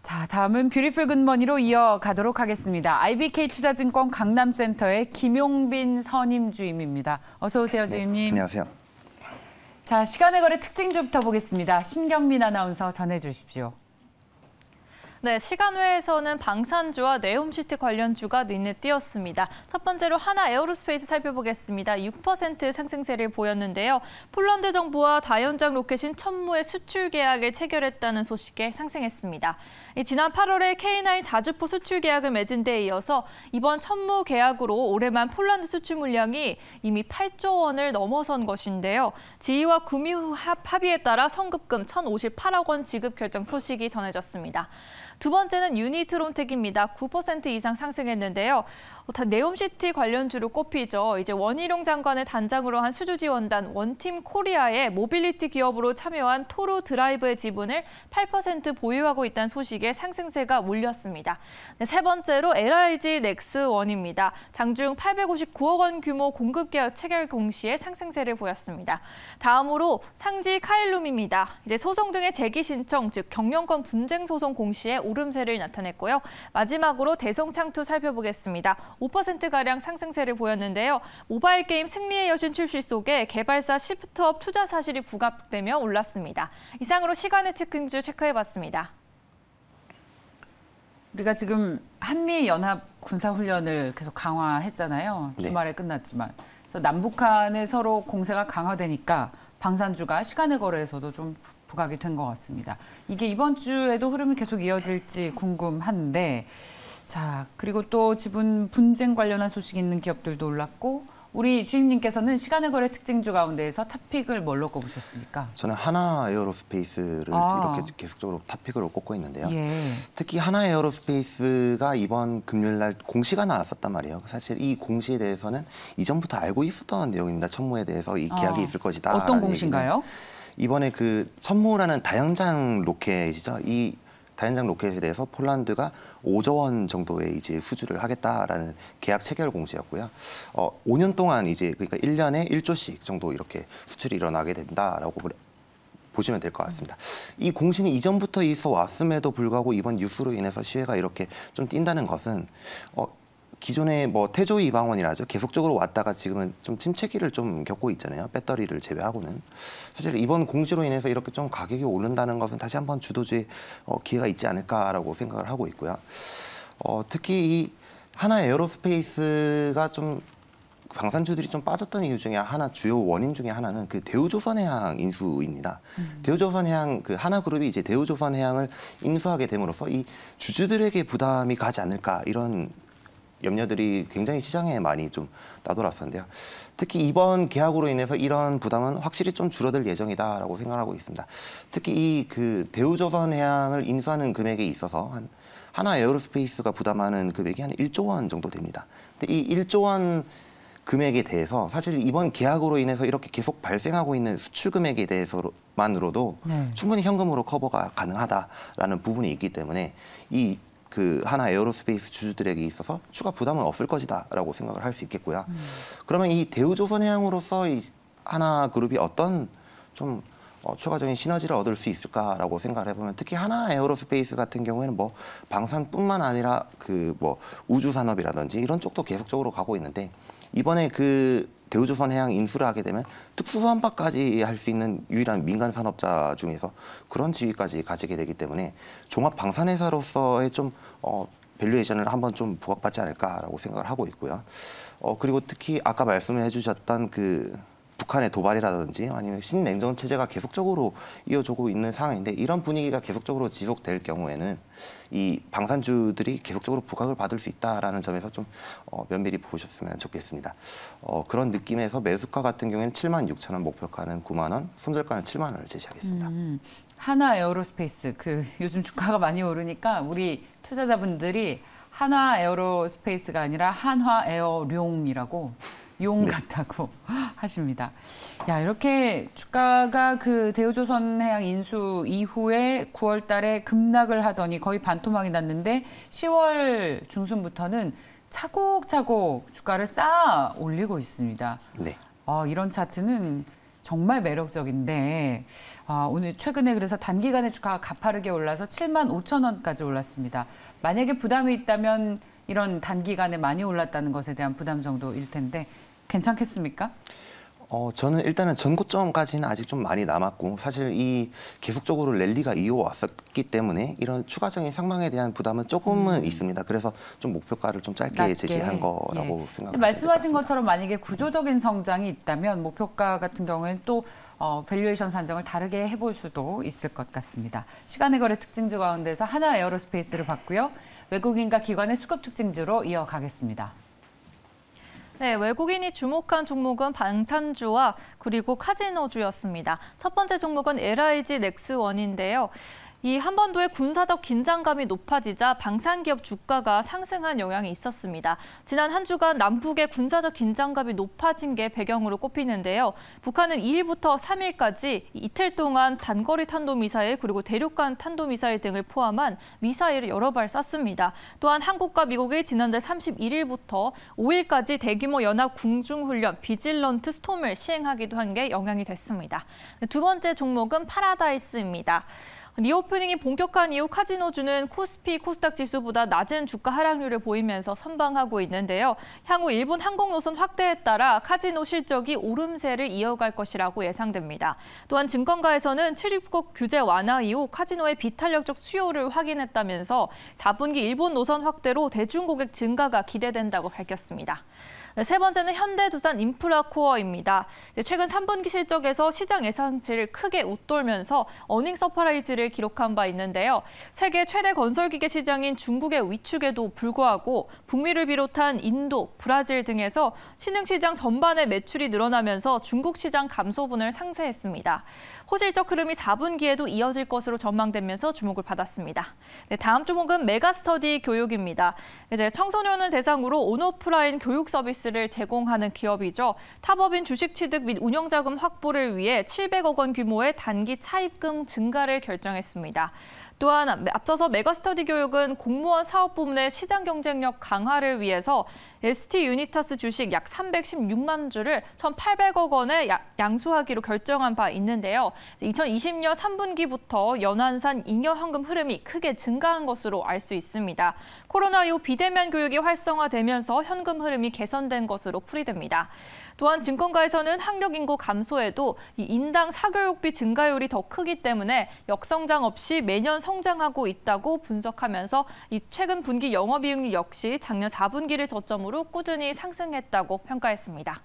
자, 다음은 뷰티풀 굿머니로 이어가도록 하겠습니다. IBK 투자증권 강남센터의 김용빈 선임주임입니다. 어서 오세요, 주임님. 네, 안녕하세요. 자, 시간의 거래 특징주부터 보겠습니다. 신경민 아나운서 전해주십시오. 네, 시간외에서는 방산주와 네옴시티 관련주가 눈에 띄었습니다. 첫 번째로 하나 에어로스페이스 살펴보겠습니다. 6% 상승세를 보였는데요. 폴란드 정부와 다연장 로켓인 천무의 수출 계약을 체결했다는 소식에 상승했습니다. 지난 8월에 K9 자주포 수출 계약을 맺은 데 이어서 이번 천무 계약으로 올해만 폴란드 수출 물량이 이미 8조 원을 넘어선 것인데요. 지휘와 구미 합의에 따라 성급금 1,058억 원 지급 결정 소식이 전해졌습니다. 두 번째는 유니트론텍입니다. 9% 이상 상승했는데요. 네옴시티 관련주로 꼽히죠. 이제 원희룡 장관을 단장으로 한 수주지원단 원팀 코리아의 모빌리티 기업으로 참여한 토루 드라이브의 지분을 8% 보유하고 있다는 소식에 상승세가 몰렸습니다. 네, 세 번째로 LIG 넥스원입니다. 장중 859억 원 규모 공급 계약 체결 공시에 상승세를 보였습니다. 다음으로 상지 카일룸입니다. 이제 소송 등의 제기 신청, 즉 경영권 분쟁 소송 공시에 오름세를 나타냈고요. 마지막으로 대성창투 살펴보겠습니다. 5%가량 상승세를 보였는데요. 모바일 게임 승리의 여신 출시 속에 개발사 시프트업 투자 사실이 부각되며 올랐습니다. 이상으로 시간의 특징주 체크해봤습니다. 우리가 지금 한미연합 군사훈련을 계속 강화했잖아요. 네. 주말에 끝났지만. 그래서 남북한의 서로 공세가 강화되니까 방산주가 시간의 거래에서도 좀 부각이 된 것 같습니다. 이게 이번 주에도 흐름이 계속 이어질지 궁금한데, 자, 그리고 또 지분 분쟁 관련한 소식이 있는 기업들도 올랐고, 우리 주임님께서는 시간의 거래 특징주 가운데에서 탑픽을 뭘로 꼽으셨습니까? 저는 하나 에어로스페이스를 이렇게 계속적으로 탑픽으로 꼽고 있는데요. 예. 특히 하나 에어로스페이스가 이번 금요일 날 공시가 나왔었단 말이에요. 사실 이 공시에 대해서는 이전부터 알고 있었던 내용입니다. 천무에 대해서 이 계약이 있을 것이다. 어떤 공시인가요? 이번에 그 천무라는 다연장 로켓이죠. 이 다연장 로켓에 대해서 폴란드가 5조 원 정도의 이제 수주를 하겠다라는 계약 체결 공시였고요. 5년 동안 이제 그러니까 1년에 1조씩 정도 이렇게 수출이 일어나게 된다라고 보시면 될 것 같습니다. 이 공시는 이전부터 있어 왔음에도 불구하고 이번 뉴스로 인해서 시혜가 이렇게 좀 뛴다는 것은 기존의 뭐 태조 이방원이라죠. 계속적으로 왔다가 지금은 좀 침체기를 좀 겪고 있잖아요. 배터리를 제외하고는. 사실 이번 공시로 인해서 이렇게 좀 가격이 오른다는 것은 다시 한번 주도주의 기회가 있지 않을까라고 생각을 하고 있고요. 특히 이 하나 에어로스페이스가 좀 방산주들이 좀 빠졌던 이유 중에 하나, 주요 원인 중에 하나는 그 대우조선해양 인수입니다. 대우조선해양 그 하나그룹이 이제 대우조선해양을 인수하게 됨으로써 이 주주들에게 부담이 가지 않을까 이런 염려들이 굉장히 시장에 많이 좀 나돌았었는데요. 특히 이번 계약으로 인해서 이런 부담은 확실히 좀 줄어들 예정이다라고 생각하고 있습니다. 특히 이 그 대우조선해양을 인수하는 금액에 있어서 하나 에어로스페이스가 부담하는 금액이 한 1조 원 정도 됩니다. 근데 이 1조 원 금액에 대해서 사실 이번 계약으로 인해서 이렇게 계속 발생하고 있는 수출 금액에 대해서만으로도 충분히 현금으로 커버가 가능하다라는 부분이 있기 때문에 이 그 하나 에어로스페이스 주주들에게 있어서 추가 부담은 없을 것이다라고 생각을 할 수 있겠고요. 그러면 이 대우조선해양으로서 이 하나 그룹이 어떤 좀 추가적인 시너지를 얻을 수 있을까라고 생각을 해보면 특히 하나 에어로스페이스 같은 경우에는 뭐 방산뿐만 아니라 그 뭐 우주 산업이라든지 이런 쪽도 계속적으로 가고 있는데 이번에 그 대우조선해양 인수를 하게 되면 특수선박까지 할 수 있는 유일한 민간 산업자 중에서 그런 지위까지 가지게 되기 때문에 종합 방산회사로서의 좀 밸류에이션을 한번 좀 부각받지 않을까라고 생각을 하고 있고요. 그리고 특히 아까 말씀을 해주셨던 그 북한의 도발이라든지 아니면 신냉전 체제가 계속적으로 이어지고 있는 상황인데 이런 분위기가 계속적으로 지속될 경우에는 이 방산주들이 계속적으로 부각을 받을 수 있다라는 점에서 좀 면밀히 보셨으면 좋겠습니다. 그런 느낌에서 매수가 같은 경우에는 76,000원, 목표가는 9만 원, 손절가는 7만 원을 제시하겠습니다. 하나 에어로스페이스 요즘 주가가 많이 오르니까 우리 투자자분들이 하나 에어로스페이스가 아니라 한화 에어룡이라고 용 같다고 하십니다. 야, 이렇게 주가가 그 대우조선해양 인수 이후에 9월 달에 급락을 하더니 거의 반토막이 났는데 10월 중순부터는 차곡차곡 주가를 쌓아 올리고 있습니다. 네. 이런 차트는 정말 매력적인데 오늘 최근에 그래서 단기간에 주가가 가파르게 올라서 7만 5천 원까지 올랐습니다. 만약에 부담이 있다면 이런 단기간에 많이 올랐다는 것에 대한 부담 정도일 텐데 괜찮겠습니까? 저는 일단은 전고점까지는 아직 좀 많이 남았고 사실 이 계속적으로 랠리가 이어왔었기 때문에 이런 추가적인 상방에 대한 부담은 조금은 있습니다. 그래서 좀 목표가를 좀 짧게 낮게. 제시한 거라고 생각합니다. 말씀하신 것처럼 만약에 구조적인 성장이 있다면 목표가 같은 경우에는 또 밸류에이션 산정을 다르게 해볼 수도 있을 것 같습니다. 시간의 거래 특징주 가운데서 하나 에어로스페이스를 봤고요. 외국인과 기관의 수급 특징주로 이어가겠습니다. 네, 외국인이 주목한 종목은 방산주와 그리고 카지노주였습니다. 첫 번째 종목은 LIG 넥스원인데요. 이 한반도의 군사적 긴장감이 높아지자 방산기업 주가가 상승한 영향이 있었습니다. 지난 한 주간 남북의 군사적 긴장감이 높아진 게 배경으로 꼽히는데요. 북한은 2일부터 3일까지 이틀 동안 단거리 탄도미사일 그리고 대륙간 탄도미사일 등을 포함한 미사일을 여러 발 쐈습니다. 또한 한국과 미국이 지난달 31일부터 5일까지 대규모 연합 궁중훈련 비질런트 스톰을 시행하기도 한 게 영향이 됐습니다. 두 번째 종목은 파라다이스입니다. 리오프닝이 본격화한 이후 카지노주는 코스피, 코스닥 지수보다 낮은 주가 하락률을 보이면서 선방하고 있는데요. 향후 일본 항공 노선 확대에 따라 카지노 실적이 오름세를 이어갈 것이라고 예상됩니다. 또한 증권가에서는 출입국 규제 완화 이후 카지노의 비탄력적 수요를 확인했다면서 4분기 일본 노선 확대로 대중고객 증가가 기대된다고 밝혔습니다. 세 번째는 현대두산 인프라코어입니다. 최근 3분기 실적에서 시장 예상치를 크게 웃돌면서 어닝 서프라이즈를 기록한 바 있는데요. 세계 최대 건설기계 시장인 중국의 위축에도 불구하고 북미를 비롯한 인도, 브라질 등에서 신흥시장 전반의 매출이 늘어나면서 중국 시장 감소분을 상쇄했습니다. 호실적 흐름이 4분기에도 이어질 것으로 전망되면서 주목을 받았습니다. 네, 다음 종목은 메가스터디 교육입니다. 이제 청소년을 대상으로 온오프라인 교육 서비스를 제공하는 기업이죠. 타법인 주식 취득 및 운영자금 확보를 위해 700억 원 규모의 단기 차입금 증가를 결정했습니다. 또한 앞서서 메가스터디 교육은 공무원 사업 부문의 시장 경쟁력 강화를 위해서 ST 유니타스 주식 약 316만 주를 1,800억 원에 양수하기로 결정한 바 있는데요. 2020년 3분기부터 연환산 잉여 현금 흐름이 크게 증가한 것으로 알 수 있습니다. 코로나 이후 비대면 교육이 활성화되면서 현금 흐름이 개선된 것으로 풀이됩니다. 또한 증권가에서는 학력 인구 감소에도 이 인당 사교육비 증가율이 더 크기 때문에 역성장 없이 매년 성장하고 있다고 분석하면서 이 최근 분기 영업이익률 역시 작년 4분기를 저점으로 꾸준히 상승했다고 평가했습니다.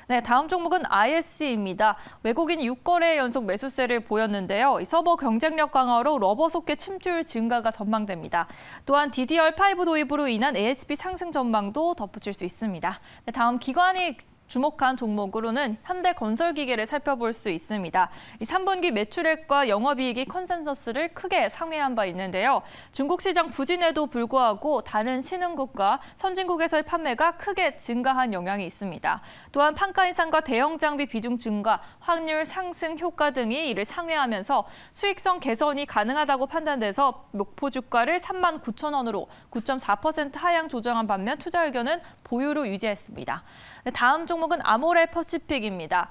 네, 다음 종목은 ISC입니다. 외국인이 6거래 연속 매수세를 보였는데요. 이 서버 경쟁력 강화로 러버 소켓 침투율 증가가 전망됩니다. 또한 DDR5 도입으로 인한 ASP 상승 전망도 덧붙일 수 있습니다. 네, 다음 기관이 주목한 종목으로는 현대건설기계를 살펴볼 수 있습니다. 이 3분기 매출액과 영업이익이 컨센서스를 크게 상회한 바 있는데요. 중국 시장 부진에도 불구하고 다른 신흥국과 선진국에서의 판매가 크게 증가한 영향이 있습니다. 또한 판가 인상과 대형 장비 비중 증가, 환율 상승 효과 등이 이를 상회하면서 수익성 개선이 가능하다고 판단돼서 목표 주가를 39,000원으로 9.4% 하향 조정한 반면 투자 의견은 보유로 유지했습니다. 다음 종목은 아모레 퍼시픽입니다.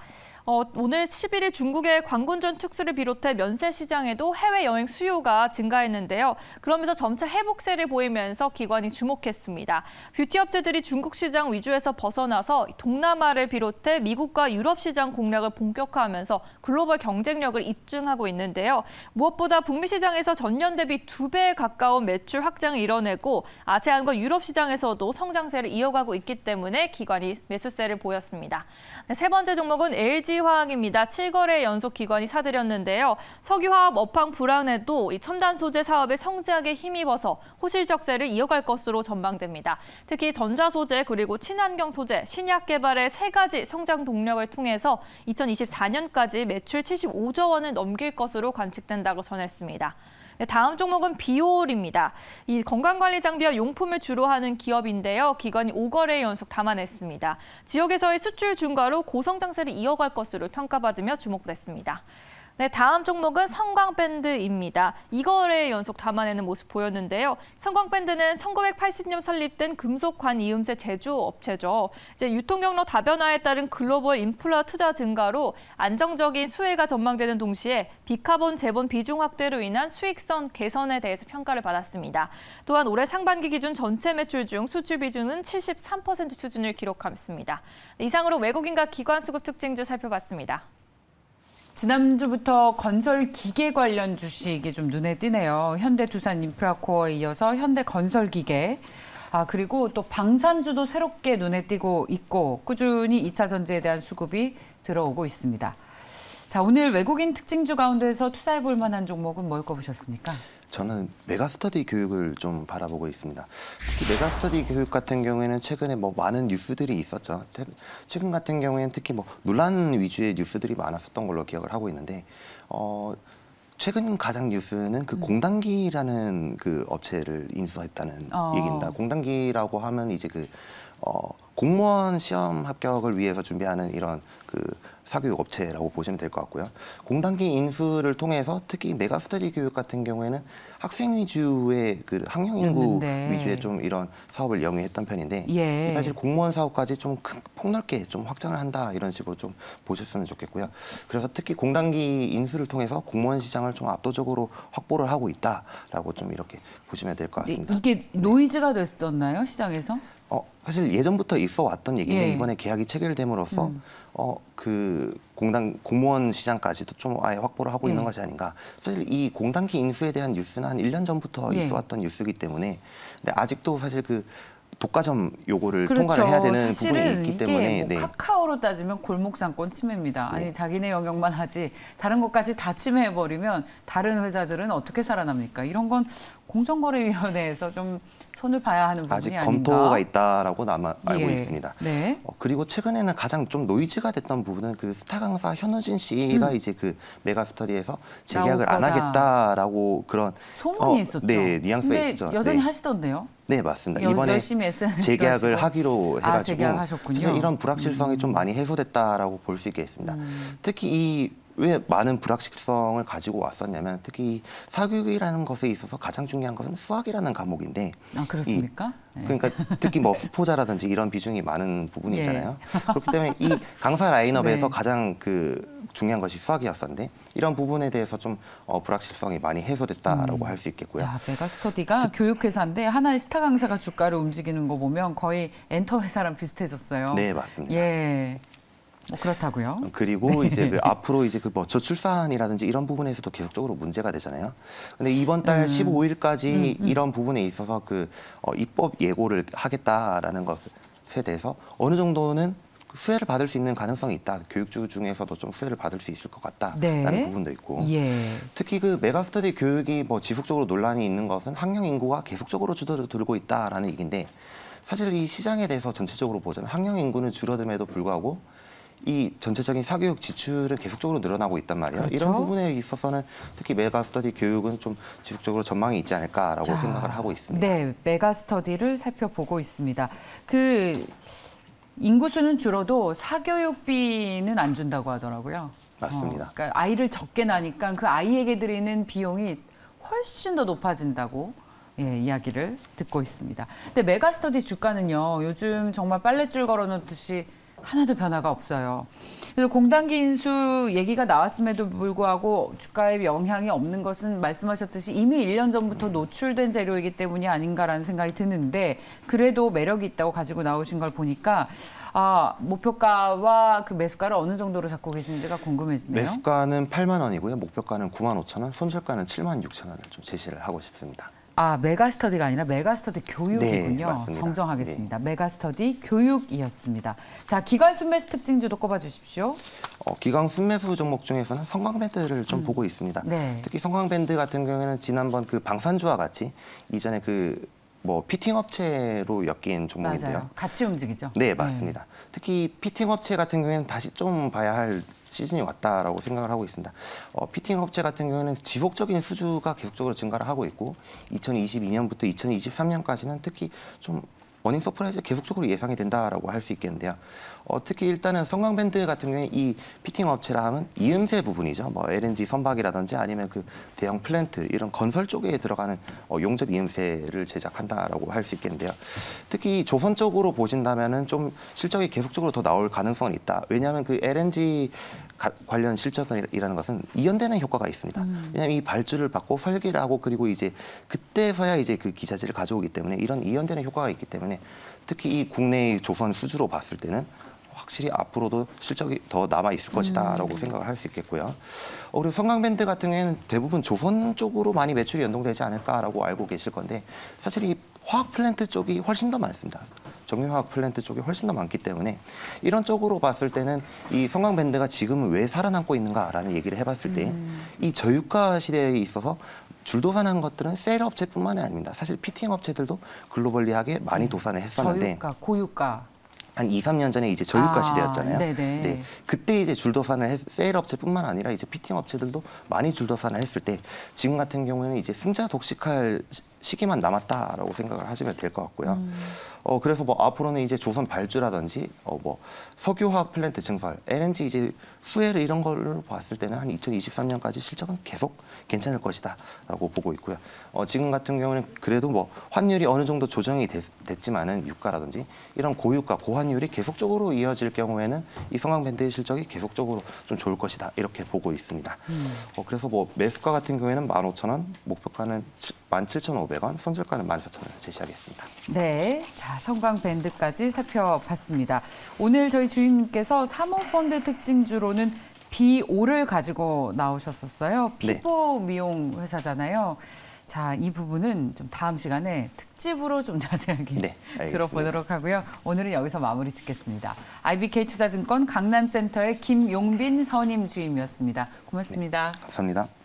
오늘 11일 중국의 광군전 특수를 비롯해 면세 시장에도 해외여행 수요가 증가했는데요. 그러면서 점차 회복세를 보이면서 기관이 주목했습니다. 뷰티 업체들이 중국 시장 위주에서 벗어나서 동남아를 비롯해 미국과 유럽 시장 공략을 본격화하면서 글로벌 경쟁력을 입증하고 있는데요. 무엇보다 북미 시장에서 전년 대비 2배에 가까운 매출 확장을 이뤄내고 아세안과 유럽 시장에서도 성장세를 이어가고 있기 때문에 기관이 매수세를 보였습니다. 세 번째 종목은 LG화학입니다. 7거래 연속 기관이 사들였는데요. 석유화학 업황 불안에도 이 첨단 소재 사업의 성장에 힘입어서 호실적세를 이어갈 것으로 전망됩니다. 특히 전자소재 그리고 친환경 소재, 신약 개발의 3가지 성장 동력을 통해서 2024년까지 매출 75조 원을 넘길 것으로 관측된다고 전했습니다. 네, 다음 종목은 비올입니다. 이 건강관리 장비와 용품을 주로 하는 기업인데요. 기관이 5거래 연속 담아냈습니다. 지역에서의 수출 증가로 고성장세를 이어갈 것으로 평가받으며 주목됐습니다. 네, 다음 종목은 성광밴드입니다. 2거래 연속 담아내는 모습 보였는데요. 성광밴드는 1980년 설립된 금속관 이음새 제조업체죠. 이제 유통 경로 다변화에 따른 글로벌 인프라 투자 증가로 안정적인 수혜가 전망되는 동시에 비카본 재본 비중 확대로 인한 수익성 개선에 대해서 평가를 받았습니다. 또한 올해 상반기 기준 전체 매출 중 수주 비중은 73% 수준을 기록했습니다. 이상으로 외국인과 기관 수급 특징주 살펴봤습니다. 지난주부터 건설 기계 관련 주식이 좀 눈에 띄네요. 현대 두산 인프라코어에 이어서 현대 건설 기계, 그리고 또 방산주도 새롭게 눈에 띄고 있고 꾸준히 2차 전지에 대한 수급이 들어오고 있습니다. 자, 오늘 외국인 특징주 가운데서 투자해 볼 만한 종목은 뭘 꼽으셨습니까? 저는 메가스터디 교육을 좀 바라보고 있습니다. 특히 메가스터디 교육 같은 경우에는 최근에 뭐 많은 뉴스들이 있었죠. 최근 같은 경우에는 특히 뭐 논란 위주의 뉴스들이 많았었던 걸로 기억을 하고 있는데, 최근 가장 뉴스는 그 공단기라는 그 업체를 인수했다는 얘기입니다. 공단기라고 하면 이제 공무원 시험 합격을 위해서 준비하는 이런 그 사교육 업체라고 보시면 될 것 같고요. 공단기 인수를 통해서 특히 메가스터디 교육 같은 경우에는 학생 위주의 그 학령 인구 위주의 좀 이런 사업을 영위했던 편인데, 예. 사실 공무원 사업까지 좀 폭넓게 좀 확장을 한다 이런 식으로 좀 보셨으면 좋겠고요. 그래서 특히 공단기 인수를 통해서 공무원 시장을 좀 압도적으로 확보를 하고 있다라고 좀 이렇게 보시면 될 것 같습니다. 이게 노이즈가 됐었나요, 시장에서? 사실 예전부터 있어 왔던 얘기인데 예. 이번에 계약이 체결됨으로써 그 공무원 시장까지도 좀 아예 확보를 하고 있는 것이 아닌가. 사실 이 공단기 인수에 대한 뉴스는 한 1년 전부터 있어 왔던 뉴스이기 때문에, 근데 아직도 사실 그 독과점 요구를 통과를 해야 되는 부분이 있기 때문에. 이게 뭐 카카오로 따지면 골목상권 침해입니다. 아니 자기네 영역만 하지 다른 것까지 다 침해해버리면 다른 회사들은 어떻게 살아납니까? 이런 건 공정거래위원회에서 좀 손을 봐야 하는 부분이 아직 아닌가. 검토가 있다라고 알고 예. 있습니다. 네. 그리고 최근에는 가장 좀 노이즈가 됐던 부분은 그 스타 강사 현우진 씨가 이제 그 메가스터디에서 재계약을 안 하겠다라고 그런 소문이 있었죠. 네, 뉘앙스가 근데 있었죠. 여전히 네. 하시던데요? 네, 맞습니다. 이번에 열심히 SNS 재계약을 하시고. 하기로 해가지고 재계약하셨군요. 그래서 이런 불확실성이 좀 많이 해소됐다라고 볼 수 있겠습니다. 특히 왜 많은 불확실성을 가지고 왔었냐면, 특히 이 사교육이라는 것에 있어서 가장 중요한 것은 수학이라는 과목인데. 그렇습니까? 그러니까 특히 뭐 수포자라든지 이런 비중이 많은 부분이 있잖아요. 그렇기 때문에 이 강사 라인업에서 가장 그 중요한 것이 수학이었었는데, 이런 부분에 대해서 좀 불확실성이 많이 해소됐다라고 할 수 있겠고요. 메가스터디가 교육회사인데 하나의 스타 강사가 주가를 움직이는 거 보면 거의 엔터 회사랑 비슷해졌어요. 네, 맞습니다. 예. 뭐 그렇다고요. 그리고 이제 그 앞으로 이제 그 뭐 저출산이라든지 이런 부분에서도 계속적으로 문제가 되잖아요. 근데 이번 달 15일까지 이런 부분에 있어서 그 입법 예고를 하겠다라는 것에 대해서 어느 정도는 수혜를 받을 수 있는 가능성이 있다. 교육주 중에서도 좀 수혜를 받을 수 있을 것 같다라는 부분도 있고. 예. 특히 그 메가스터디 교육이 뭐 지속적으로 논란이 있는 것은 학령 인구가 계속적으로 줄어들고 있다라는 얘기인데, 사실 이 시장에 대해서 전체적으로 보자면 학령 인구는 줄어듦에도 불구하고 이 전체적인 사교육 지출은 계속적으로 늘어나고 있단 말이에요. 그렇죠. 이런 부분에 있어서는 특히 메가스터디 교육은 좀 지속적으로 전망이 있지 않을까라고 생각을 하고 있습니다. 네, 메가스터디를 살펴보고 있습니다. 그 인구수는 줄어도 사교육비는 안 준다고 하더라고요. 맞습니다. 그러니까 아이를 적게 낳으니까 그 아이에게 드리는 비용이 훨씬 더 높아진다고 이야기를 듣고 있습니다. 근데 메가스터디 주가는요, 요즘 정말 빨랫줄 걸어놓듯이 하나도 변화가 없어요. 그래서 공단기 인수 얘기가 나왔음에도 불구하고 주가에 영향이 없는 것은 말씀하셨듯이 이미 1년 전부터 노출된 재료이기 때문이 아닌가라는 생각이 드는데, 그래도 매력이 있다고 가지고 나오신 걸 보니까 목표가와 그 매수가를 어느 정도로 잡고 계신지가 궁금해지네요. 매수가는 8만 원이고요. 목표가는 9만 5천 원, 손절가는 7만 6천 원을 좀 제시를 하고 싶습니다. 메가스터디가 아니라 메가스터디 교육이군요. 네, 맞습니다. 정정하겠습니다. 네. 메가스터디 교육이었습니다. 자, 기관 순매수 특징주도 꼽아주십시오. 기관 순매수 종목 중에서는 성광밴드를 좀 보고 있습니다. 네. 특히 성광밴드 같은 경우에는 지난번 그 방산주와 같이 이전에 그 뭐 피팅 업체로 엮인 종목인데요. 맞아요. 같이 움직이죠. 네, 맞습니다. 특히 피팅 업체 같은 경우에는 다시 좀 봐야 할 시즌이 왔다라고 생각을 하고 있습니다. 피팅 업체 같은 경우는 지속적인 수주가 계속적으로 증가를 하고 있고, 2022년부터 2023년까지는 특히 좀 어닝 서프라이즈 계속적으로 예상이 된다라고 할 수 있겠는데요. 특히 일단은 성광밴드 같은 경우에 이 피팅 업체라 하면 이음새 부분이죠. 뭐 LNG 선박이라든지 아니면 그 대형 플랜트 이런 건설 쪽에 들어가는 용접 이음새를 제작한다라고 할 수 있겠는데요. 특히 조선 쪽으로 보신다면은 좀 실적이 계속적으로 더 나올 가능성은 있다. 왜냐하면 그 LNG 관련 실적이라는 것은 이연되는 효과가 있습니다. 왜냐하면 이 발주를 받고 설계를 하고 그리고 이제 그때서야 이제 그 기자재를 가져오기 때문에 이런 이연되는 효과가 있기 때문에 특히 이 국내의 조선 수주로 봤을 때는 확실히 앞으로도 실적이 더 남아 있을 것이다라고 생각을 할 수 있겠고요. 그리고 성광밴드 같은 경우에는 대부분 조선 쪽으로 많이 매출이 연동되지 않을까라고 알고 계실 건데 사실 이 화학 플랜트 쪽이 훨씬 더 많습니다. 정유화학 플랜트 쪽이 훨씬 더 많기 때문에 이런 쪽으로 봤을 때는 이 성광밴드가 지금은 왜 살아남고 있는가라는 얘기를 해봤을 때 이 저유가 시대에 있어서 줄도산한 것들은 셀 업체뿐만이 아닙니다. 사실 피팅 업체들도 글로벌리하게 많이 도산을 했었는데 저유가, 고유가. 한 2, 3년 전에 이제 저유가 시대였잖아요. 네네. 네. 그때 이제 줄도산을 세일 업체뿐만 아니라 이제 피팅 업체들도 많이 줄도산을 했을 때 지금 같은 경우에는 이제 승자 독식할 시기만 남았다라고 생각을 하시면 될 것 같고요. 그래서 뭐 앞으로는 이제 조선 발주라든지 뭐 석유화학 플랜트 증설, LNG 이제 수혜를 이런 걸 봤을 때는 한 2023년까지 실적은 계속 괜찮을 것이다라고 보고 있고요. 지금 같은 경우는 그래도 뭐 환율이 어느 정도 조정이 됐지만은 유가라든지 이런 고유가, 고환율이 계속적으로 이어질 경우에는 이 성광밴드의 실적이 계속적으로 좀 좋을 것이다 이렇게 보고 있습니다. 그래서 뭐 매수가 같은 경우에는 15,000원, 목표가는 17,500원, 손절가는 14,000원 제시하겠습니다. 네, 자 성광밴드까지 살펴봤습니다. 오늘 저희 주임님께서 사모펀드 특징주로는 B5를 가지고 나오셨었어요. 피부 미용 회사잖아요. 자, 이 부분은 좀 다음 시간에 특집으로 좀 자세하게 들어보도록 하고요. 오늘은 여기서 마무리 짓겠습니다. IBK 투자증권 강남센터의 김용빈 선임 주임이었습니다. 고맙습니다. 네, 감사합니다.